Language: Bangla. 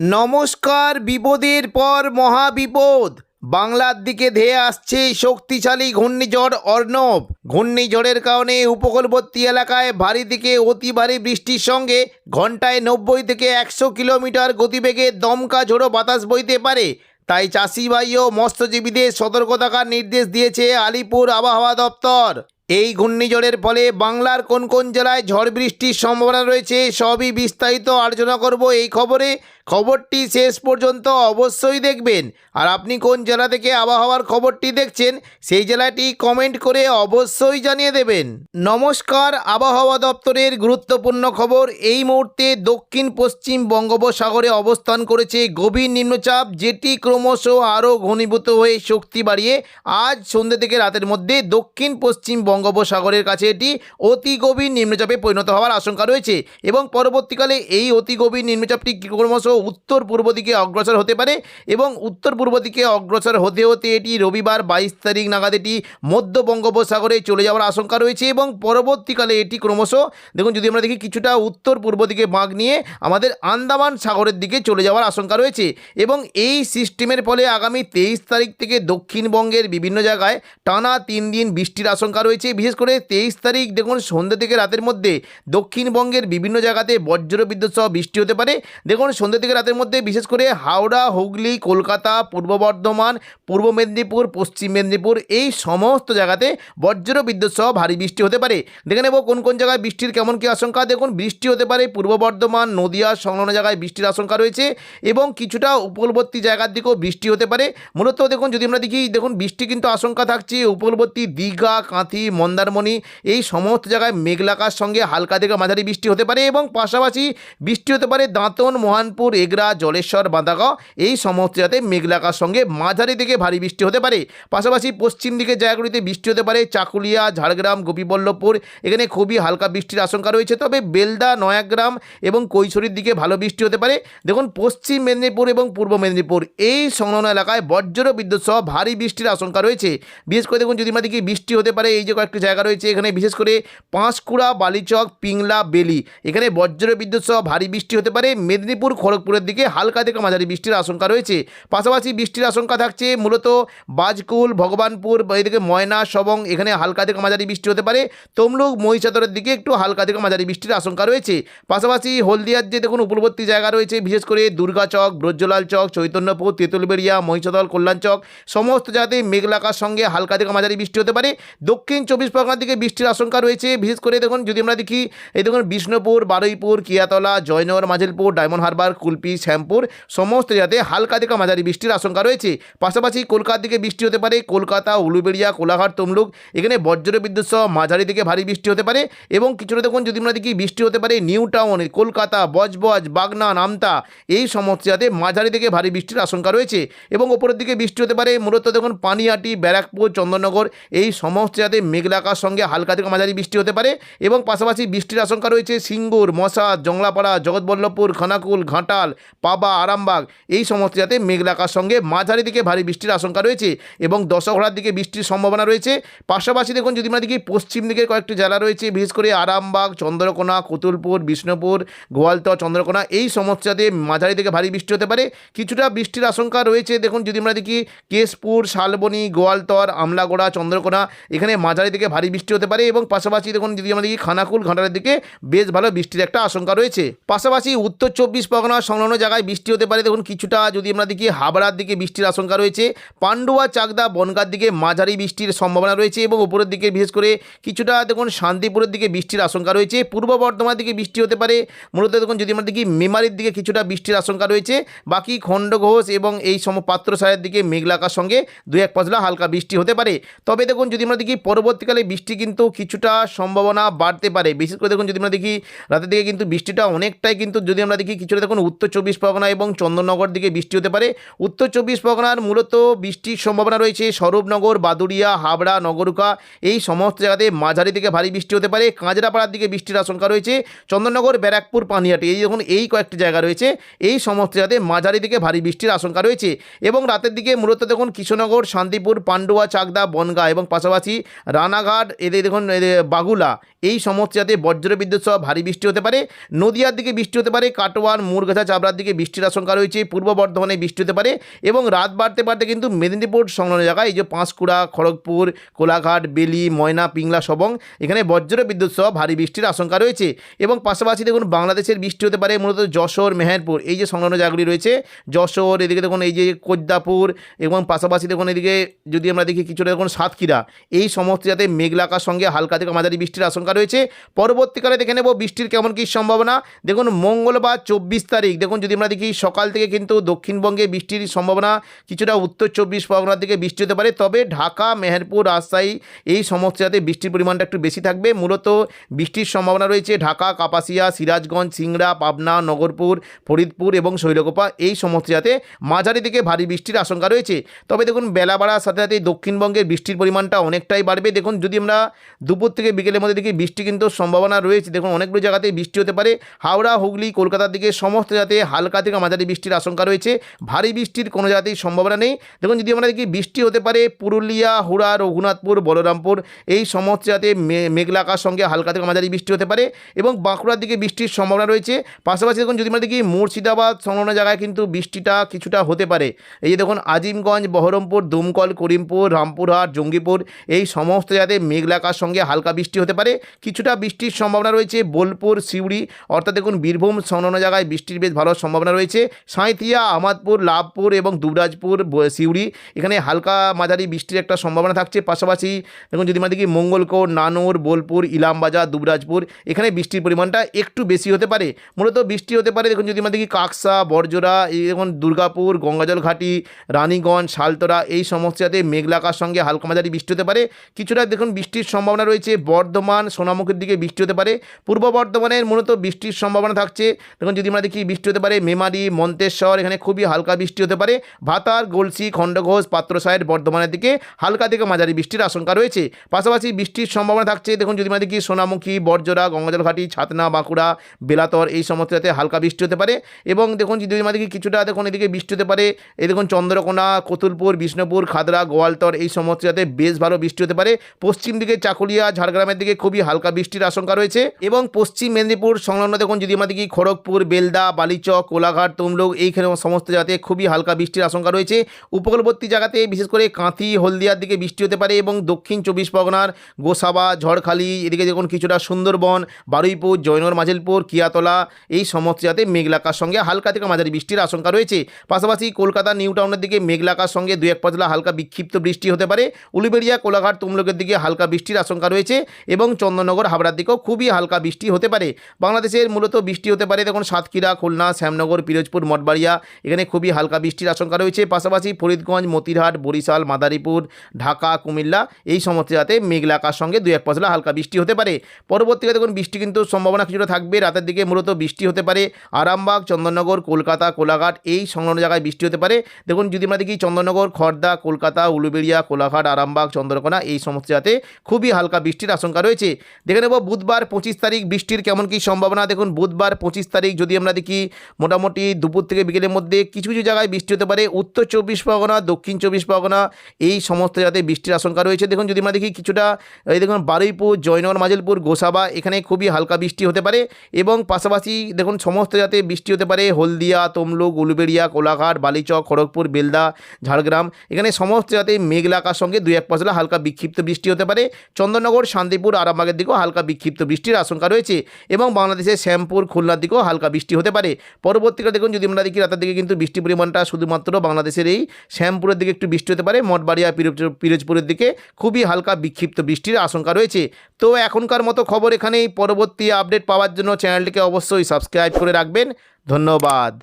নমস্কার। বিপদের পর মহাবিপদ। বাংলার দিকে ধেয়ে আসছে শক্তিশালী ঘূর্ণিঝড় অর্ণব। ঘূর্ণিঝড়ের কারণে উপকূলবর্তী এলাকায় ভারী থেকে অতি ভারী বৃষ্টির সঙ্গে ঘন্টায় 90 থেকে 100 কিলোমিটার গতিবেগে দমকা ঝোড়ো বাতাস বইতে পারে। তাই চাষি ভাই ও মৎস্যজীবীদের সতর্ক থাকার নির্দেশ দিয়েছে আলিপুর আবহাওয়া দপ্তর। এই ঘূর্ণিঝড়ের ফলে বাংলার কোন কোন জেলায় ঝড় বৃষ্টির সম্ভাবনা রয়েছে সবই বিস্তারিত আলোচনা করব এই খবরে। খবরটি শেষ পর্যন্ত অবশ্যই দেখবেন। আর আপনি কোন জেলা থেকে আবহাওয়ার খবরটি দেখছেন সেই জেলাটি কমেন্ট করে অবশ্যই জানিয়ে দেবেন। নমস্কার। আবহাওয়া দপ্তরের গুরুত্বপূর্ণ খবর। এই মুহূর্তে দক্ষিণ পশ্চিম বঙ্গোপসাগরে অবস্থান করেছে গভীর নিম্নচাপ, যেটি ক্রমশ আরও ঘনীভূত হয়ে শক্তি বাড়িয়ে আজ সন্ধ্যে থেকে রাতের মধ্যে দক্ষিণ পশ্চিম বঙ্গোপসাগরের কাছে এটি অতি গভীর নিম্নচাপে পরিণত হওয়ার আশঙ্কা রয়েছে এবং পরবর্তীকালে এই অতি গভীর নিম্নচাপটি ক্রমশ উত্তর পূর্ব দিকে অগ্রসর হতে পারে এবং উত্তর পূর্ব দিকে অগ্রসর হতে হতে এটি রবিবার 22 তারিখ নাগাদ এটি মধ্য বঙ্গোপসাগরে চলে যাওয়ার আশঙ্কা রয়েছে এবং পরবর্তীকালে এটি ক্রমশ দেখুন যদি আমরা দেখি কিছুটা উত্তর পূর্ব দিকে বাঁক নিয়ে আমাদের আন্দামান সাগরের দিকে চলে যাওয়ার আশঙ্কা রয়েছে এবং এই সিস্টেমের ফলে আগামী 23 তারিখ থেকে দক্ষিণবঙ্গের বিভিন্ন জায়গায় টানা 3 দিন বৃষ্টির আশঙ্কা রয়েছে। বিশেষ করে 23 তারিখ দেখুন সন্ধ্যা থেকে রাতের মধ্যে দক্ষিণবঙ্গের বিভিন্ন জায়গাতে বজ্র বিদ্যুৎ সহ বৃষ্টি হতে পারে। দেখুন সন্ধ্যা থেকে রাতের মধ্যে বিশেষ করে হাওড়া, হুগলি, কলকাতা, পূর্ব বর্ধমান, পূর্ব মেদিনীপুর, পশ্চিম মেদিনীপুর এই সমস্ত জায়গাতে বজ্র বিদ্যুৎ সহ ভারী বৃষ্টি হতে পারে। দেখে নেব কোন কোন জায়গায় বৃষ্টির কেমন কী আশঙ্কা। দেখুন বৃষ্টি হতে পারে পূর্ব বর্ধমান, নদিয়া সংলগ্ন জায়গায় বৃষ্টির আশঙ্কা রয়েছে এবং কিছুটা উপকূলবর্তী জায়গার দিকেও বৃষ্টি হতে পারে। মূলত দেখুন যদি আমরা দেখি দেখুন বৃষ্টি কিন্তু আশঙ্কা থাকছে উপকূলবর্তী দীঘা, কাঁথি, মন্দারমণি এই সমস্ত জায়গায় মেঘলাকার সঙ্গে হালকা থেকে মাঝারি বৃষ্টি হতে পারে এবং পাশাপাশি বৃষ্টি হতে পারে দাঁতন, মহানপুর, এগরা, জলেশ্বর, বাঁধাগাঁও এই সমস্ত জায়গাতে মেঘলাকার সঙ্গে মাঝারি থেকে ভারী বৃষ্টি হতে পারে। পাশাপাশি পশ্চিম দিকে জায়গাগুলিতে বৃষ্টি হতে পারে চাকুলিয়া, ঝাড়গ্রাম, গোপীবল্লভপুর এখানে খুবই হালকা বৃষ্টির আশঙ্কা রয়েছে। তবে বেলদা, নয়াগ্রাম এবং কৈশোরীর দিকে ভালো বৃষ্টি হতে পারে। দেখুন পশ্চিম মেদিনীপুর এবং পূর্ব মেদিনীপুর এই সংলগ্ন এলাকায় বজ্র বিদ্যুৎ সহ ভারী বৃষ্টির আশঙ্কা রয়েছে। বিশেষ করে দেখুন যদি আমরা দেখি বৃষ্টি হতে পারে এই যে কয়েকটি জায়গা রয়েছে এখানে বিশেষ করে পাঁশকুড়া, বালিচক, পিংলা, বেলি এখানে বজ্র বিদ্যুৎ সহ ভারী বৃষ্টি হতে পারে। মেদিনীপুর, খড়গপুরের দিকে হালকা থেকে মাঝারি বৃষ্টির আশঙ্কা রয়েছে। পাশাপাশি বৃষ্টির আশঙ্কা থাকছে মূলত বাজকুল, ভগবানপুর এদিকে ময়না, সবং এখানে হালকা থেকে মাঝারি বৃষ্টি হতে পারে। তমলুক, মহিষাদলের দিকে একটু হালকা থেকে মাঝারি বৃষ্টির আশঙ্কা রয়েছে। পাশাপাশি হলদিয়ার যে দেখুন উপকূলবর্তী জায়গা রয়েছে বিশেষ করে দুর্গাচক, ব্রজলাল চক, চৈতন্যপুর, তেঁতুলবেড়িয়া, মহিষাদল, কল্যাণচক সমস্ত জায়গাতে মেঘলাকার সঙ্গে হালকা থেকে মাঝারি বৃষ্টি হতে পারে। দক্ষিণ 24 পরগনার দিকে বৃষ্টির আশঙ্কা রয়েছে। বিশেষ করে দেখুন যদি আমরা দেখি এই দেখুন বিষ্ণুপুর, বারুইপুর, কিয়াতলা, জয়নগর, মাঝিলপুর, ডায়মন্ড হারবার, কুলপি, শ্যামপুর সমস্ত জায়গাতে হালকা থেকে মাঝারি বৃষ্টির আশঙ্কা রয়েছে। পাশাপাশি কলকাতার দিকে বৃষ্টি হতে পারে। কলকাতা, উলুবেড়িয়া, কোলাঘাট, তমলুক এখানে বজ্র বিদ্যুৎ সহ মাঝারি থেকে ভারী বৃষ্টি হতে পারে এবং কিছুটা দেখুন যদি আমরা দেখি বৃষ্টি হতে পারে নিউ টাউন, কলকাতা, বজবজ, বাগনান, আমতা এই সমস্ত জায়গাতে মাঝারি থেকে ভারী বৃষ্টির আশঙ্কা রয়েছে এবং ওপরের দিকে বৃষ্টি হতে পারে মূলত দেখুন পানিহাটি, ব্যারাকপুর, চন্দননগর এই সমস্ত জায়গাতে মেঘলাকার সঙ্গে হালকা থেকে মাঝারি বৃষ্টি হতে পারে এবং পাশাপাশি বৃষ্টির আশঙ্কা রয়েছে সিঙ্গুর, মশা, জংলাপাড়া, জগৎবল্লভপুর, খানাকুল, ঘাটাল, পাবা, আরামবাগ এই সমস্ত জায়গাতে মেঘলাকার সঙ্গে মাঝারি থেকে ভারী বৃষ্টির আশঙ্কা রয়েছে এবং দশঘড়ার দিকে বৃষ্টির সম্ভাবনা রয়েছে। পাশাপাশি দেখুন যদি আমরা দেখি পশ্চিম দিকের কয়েকটি জেলা রয়েছে বিশেষ করে আরামবাগ, চন্দ্রকোনা, কতুলপুর, বিষ্ণুপুর, গোয়ালতর, চন্দ্রকোনা এই সমস্ত জায়গাতে মাঝারি থেকে ভারী বৃষ্টি হতে পারে। কিছুটা বৃষ্টির আশঙ্কা রয়েছে দেখুন যদি আমরা দেখি কেশপুর, শালবনী, গোয়ালতর, আমলাগোড়া, চন্দ্রকোনা এখানে মাঝারি থেকে ভারী বৃষ্টি হতে পারে এবং পাশাপাশি দেখুন যদি আমরা দেখি খানাকুল, ঘাটালের দিকে বেশ ভালো বৃষ্টির একটা আশঙ্কা রয়েছে। পাশাপাশি উত্তর 24 পরগনা সংলগ্ন জায়গায় বৃষ্টি হতে পারে। দেখুন কিছুটা যদি আমরা দেখি হাবড়ার দিকে বৃষ্টির আশঙ্কা রয়েছে। পান্ডুয়া, চাকদা, বনগাঁর দিকে মাঝারি বৃষ্টির সম্ভাবনা রয়েছে এবং উপরের দিকে বিশেষ করে কিছুটা দেখুন শান্তিপুরের দিকে বৃষ্টির আশঙ্কা রয়েছে। পূর্ব বর্ধমানের দিকে বৃষ্টি হতে পারে। মূলত দেখুন যদি আমরা দেখি মেমারির দিকে কিছুটা বৃষ্টির আশঙ্কা রয়েছে। বাকি খণ্ডঘোষ এবং এই পাত্রসারের দিকে মেঘলাকার সঙ্গে 2-1 পশলা হালকা বৃষ্টি হতে পারে। তবে দেখুন যদি আমরা দেখি পরবর্তীকালে বৃষ্টি কিন্তু কিছুটা সম্ভাবনা বাড়তে পারে। বিশেষ করে দেখুন যদি আমরা দেখি রাতের দিকে কিন্তু বৃষ্টিটা অনেকটাই কিন্তু যদি আমরা দেখি কিছুটা দেখুন উত্তর 24 পরগনা এবং চন্দননগর দিকে বৃষ্টি হতে পারে। উত্তর 24 পরগনার মূলত বৃষ্টির সম্ভাবনা রয়েছে স্বরূপনগর, বাদুড়িয়া, হাবড়া, নগরুকা এই সমস্ত জায়গাতে মাঝারি থেকে ভারী বৃষ্টি হতে পারে। কাঁচরাপাড়ার দিকে বৃষ্টির আশঙ্কা রয়েছে। চন্দননগর, ব্যারাকপুর, পানিহাটি এই দেখুন এই কয়েকটি জায়গা রয়েছে এই সমস্ত জায়গাতে মাঝারি থেকে ভারী বৃষ্টির আশঙ্কা রয়েছে এবং রাতের দিকে মূলত দেখুন কৃষ্ণনগর, শান্তিপুর, পান্ডুয়া, চাকদা, বনগাঁ এবং পাশাপাশি রানাঘাট এদের দেখুন বাগুলা এই সমস্ত জায়গাতে বজ্র বিদ্যুৎ সহ ভারী বৃষ্টি হতে পারে। নদিয়ার দিকে বৃষ্টি হতে পারে কাটোয়ান, মুরগাছা, চাপড়ার দিকে বৃষ্টির আশঙ্কা রয়েছে, পূর্ব বর্ধমানে বৃষ্টি হতে পারে এবং রাত বাড়তে বাড়তে কিন্তু মেদিনীপুর সংলগ্ন জায়গায় এই যে পাঁশকুড়া, খড়গপুর, কোলাঘাট, বেলি, ময়না, পিংলা, সবং এখানে বজ্র বিদ্যুৎ সহ ভারী বৃষ্টির আশঙ্কা রয়েছে। এবং পাশাপাশি দেখুন বাংলাদেশের বৃষ্টি হতে পারে মূলত যশোর, মেহেরপুর এই যে সংলগ্ন জায়গাগুলি রয়েছে, যশোর, এদিকে দেখুন এই যে কোদ্দাপুর এবং পাশাপাশি দেখুন এদিকে যদি আমরা দেখি কিছুটা দেখুন সাতক্ষীরা, এই সমস্ত জায়গাতে মেঘলা আকাশের সঙ্গে হালকা থেকে মাঝারি বৃষ্টির আশঙ্কা রয়েছে। পরবর্তীকালে দেখে নেব বৃষ্টির কেমন কী সম্ভাবনা। দেখুন মঙ্গলবার 24 তারিখ দেখুন যদি আমরা দেখি সকাল থেকে কিন্তু দক্ষিণবঙ্গে বৃষ্টির সম্ভাবনা, কিছুটা উত্তর 24 পরগনার দিকে বৃষ্টি হতে পারে, তবে ঢাকা, মেহেরপুর, রাজশাহী এই সমস্ত জায়গাতে বৃষ্টির পরিমাণটা একটু বেশি থাকবে। মূলত বৃষ্টির সম্ভাবনা রয়েছে ঢাকা, কাপাসিয়া, সিরাজগঞ্জ, সিংড়া, পাবনা, নগরপুর, ফরিদপুর এবং শৈলকুপা এই সমস্ত জায়গাতে মাঝারি থেকে ভারী বৃষ্টির আশঙ্কা রয়েছে। তবে দেখুন বেলা বাড়ার সাথে সাথে দক্ষিণবঙ্গের বৃষ্টির পরিমাণটা অনেকটাই বাড়বে। দেখুন যদি আমরা দুপুর থেকে বিকেলের মধ্যে দেখি বৃষ্টি কিন্তু সম্ভাবনা রয়েছে, দেখুন অনেকগুলো জায়গাতেই বৃষ্টি হতে পারে। হাওড়া, হুগলি, কলকাতার দিকে সমস্ত জায়গাতে হালকা থেকে মাঝারি বৃষ্টির আশঙ্কা রয়েছে, ভারী বৃষ্টির কোনো জায়গাতেই সম্ভাবনা নেই। দেখুন যদি আমরা দেখি বৃষ্টি হতে পারে পুরুলিয়া, হুড়া, রঘুনাথপুর, বলরামপুর এই সমস্ত জায়গাতে মেঘলা আকাশের সঙ্গে হালকা থেকে মাঝারি বৃষ্টি হতে পারে এবং বাঁকুড়ার দিকে বৃষ্টির সম্ভাবনা রয়েছে। পাশাপাশি দেখুন যদি আমরা দেখি মুর্শিদাবাদ সংলগ্ন জায়গায় কিন্তু বৃষ্টিটা কিছুটা হতে পারে। এই যে দেখুন আজিমগঞ্জ, বহরমপুর, দমকল, করিমপুর, রামপুরহাট, জঙ্গিপুর এই সমস্ত জায়গাতে মেঘলা আকাশের সঙ্গে হালকা বৃষ্টি হতে পারে, কিছুটা বৃষ্টির সম্ভাবনা রয়েছে। বোলপুর, সিউড়ি অর্থাৎ দেখুন বীরভূম সংলগ্ন জায়গায় বৃষ্টির বেশ ভালো সম্ভাবনা রয়েছে। সাঁইথিয়া, আহমদপুর, লাভপুর এবং দুবরাজপুর, সিউড়ি এখানে হালকা মাঝারি বৃষ্টির একটা সম্ভাবনা থাকছে। পাশাপাশি দেখুন যদি আমরা দেখি মঙ্গলকোট, নানুর, বোলপুর, ইলামবাজার, দুবরাজপুর এখানে বৃষ্টির পরিমাণটা একটু বেশি হতে পারে। মূলত বৃষ্টি হতে পারে দেখুন যদি আমরা দেখি কাকসা, বরজোড়া, এই দেখুন দুর্গাপুর, গঙ্গাজল ঘাটি, রানীগঞ্জ, শালতরা এই সমস্ত জায়গাতে মেঘলা আকাশের সঙ্গে হালকা মাঝারি বৃষ্টি হতে পারে, কিছুটা দেখুন বৃষ্টির সম্ভাবনা রয়েছে। বর্ধমান, সোনামুখীর দিকে বৃষ্টি হতে পারে, পূর্ব বর্ধমানের মূলত বৃষ্টির সম্ভাবনা থাকছে। দেখুন যদি আমরা দেখি বৃষ্টি হতে পারে মেমারি, মন্তেশ্বর এখানে খুবই হালকা বৃষ্টি হতে পারে। ভাতার, গলসি, খণ্ডঘোষ, পাত্রসাহের বর্ধমানের দিকে হালকা থেকে মাঝারি বৃষ্টির আশঙ্কা রয়েছে। পাশাপাশি বৃষ্টির সম্ভাবনা থাকছে দেখুন যদি আমরা দেখি সোনামুখী, বরজোড়া, গঙ্গাজল ঘাটি, ছাতনা, বাঁকুড়া, বেলাতর এই সমস্ত জায়গাতে হালকা বৃষ্টি হতে পারে। এবং দেখুন যদি আমরা দেখি কিছুটা দেখুন এদিকে বৃষ্টি হতে পারে, এই দেখুন চন্দ্রকোনা, কতুলপুর, বিষ্ণুপুর, খাদরা, গোয়ালতর এই সমস্ত জায়গাতে বেশ ভালো বৃষ্টি হতে পারে। পশ্চিম দিকে চাকুলিয়া, ঝাড়গ্রামের দিকে খুবই হালকা বৃষ্টির আশঙ্কা রয়েছে। এবং পশ্চিম মেদিনীপুর সংলগ্ন দেখুন যদি আমরা দেখি খড়গপুর, বেলদা, বালিচক, কোলাঘাট, তমলুক এইখানে সমস্ত জায়গাতে খুবই হালকা বৃষ্টির আশঙ্কা রয়েছে। উপকূলবর্তী জায়গাতে বিশেষ করে কাঁথি, হলদিয়ার দিকে বৃষ্টি হতে পারে এবং দক্ষিণ 24 পরগনার গোসাবা, ঝড়খালি এদিকে দেখুন কিছুটা সুন্দরবন, বারুইপুর, জয়নগর, মাঝিলপুর, কিয়াতলা এই সমস্ত জায়গাতে মেঘলা আকাশের সঙ্গে হালকা থেকে মাঝারি বৃষ্টির আশঙ্কা রয়েছে। পাশাপাশি কলকাতা নিউ টাউনের দিকে মেঘলা আকাশের সঙ্গে 2-1 পাতলা হালকা বিক্ষিপ্ত বৃষ্টি হতে পারে। উলুবেড়িয়া, কোলাঘাট, তমলুকের দিকে হালকা বৃষ্টির আশঙ্কা রয়েছে এবং চন্দননগর, হাবড়ার দিকেও খুবই হালকা বৃষ্টি হতে পারে। বাংলাদেশের মূলত বৃষ্টি হতে পারে দেখুন সাতক্ষীরা, খুলনা, শ্যামনগর, পিরোজপুর, মঠবাড়িয়া এখানে খুবই হালকা বৃষ্টির আশঙ্কা রয়েছে। পাশাপাশি ফরিদগঞ্জ, মতিরহাট, বরিশাল, মাদারীপুর, ঢাকা, কুমিল্লা এই সমস্ত জায়গাতে মেঘলা আকাশের সঙ্গে 2-1 পাতলা হালকা বৃষ্টি হতে পারে। পরবর্তীকালে দেখুন বৃষ্টি কিন্তু সম্ভাবনা কিছুটা থাকবে, রাতের দিকে মূলত বৃষ্টি হতে পারে আরামবাগ, চন্দননগর, কলকাতা, কোলাঘাট এই সংলগ্ন জায়গায় বৃষ্টি হতে পারে। দেখুন যদি আমরা দেখি চন্দননগর, খড়দা, কলকাতা, উলুবেড়িয়া, কোলাঘাট, আরামবাগ, চন্দ্রকোনা এই সমস্ত জায়গাতে খুবই হালকা বৃষ্টির আশঙ্কা রয়েছে। দেখে নেব বুধবার 25 তারিখ বৃষ্টির কেমন কী সম্ভাবনা। দেখুন বুধবার 25 তারিখ যদি আমরা দেখি মোটামুটি দুপুর থেকে বিকেলের মধ্যে কিছু কিছু জায়গায় বৃষ্টি হতে পারে, উত্তর 24 পরগনা, দক্ষিণ 24 পরগনা এই সমস্ত জায়গাতে বৃষ্টির আশঙ্কা রয়েছে। দেখুন যদি আমরা দেখি কিছুটা এই দেখুন বারুইপুর, জয়নগর, মাঝিলপুর, গোসাবা এখানে খুবই হালকা বৃষ্টি হতে পারে এবং পাশাপাশি দেখুন সমস্ত জায়গাতে বৃষ্টি হতে পারে হলদিয়া, তমলুক, উলুবেড়িয়া, কোলাঘাট, বালিচক, খড়গপুর, বেলদা, ঝাড়গ্রাম এখানে সমস্ত জায়গাতে মেঘলা আকাশের সঙ্গে 2-1 পাতলা হালকা বিক্ষিপ্ত বৃষ্টি হতে পারে। চন্দননগর, শান্তিপুর, আরামবাগের দিকেও হালকা বিক্ষিপ্ত বৃষ্টির আশঙ্কা রয়েছে এবং বাংলাদেশের শ্যামপুর, খুলনার দিকেও হালকা বৃষ্টি হতে পারে। পরবর্তীকালে দেখুন যদি আমরা দেখি রাতের দিকে কিন্তু বৃষ্টির পরিমাণটা শুধুমাত্র বাংলাদেশের এই শ্যামপুরের দিকে একটু বৃষ্টি হতে পারে, মঠবাড়িয়া, পিরোজপুরের দিকে খুবই হালকা বিক্ষিপ্ত বৃষ্টির আশঙ্কা রয়েছে। তো এখনকার মতো খবর এখানেই। পরবর্তী আপডেট পাওয়ার জন্য চ্যানেলটিকে অবশ্যই সাবস্ক্রাইব করে রাখবেন। ধন্যবাদ।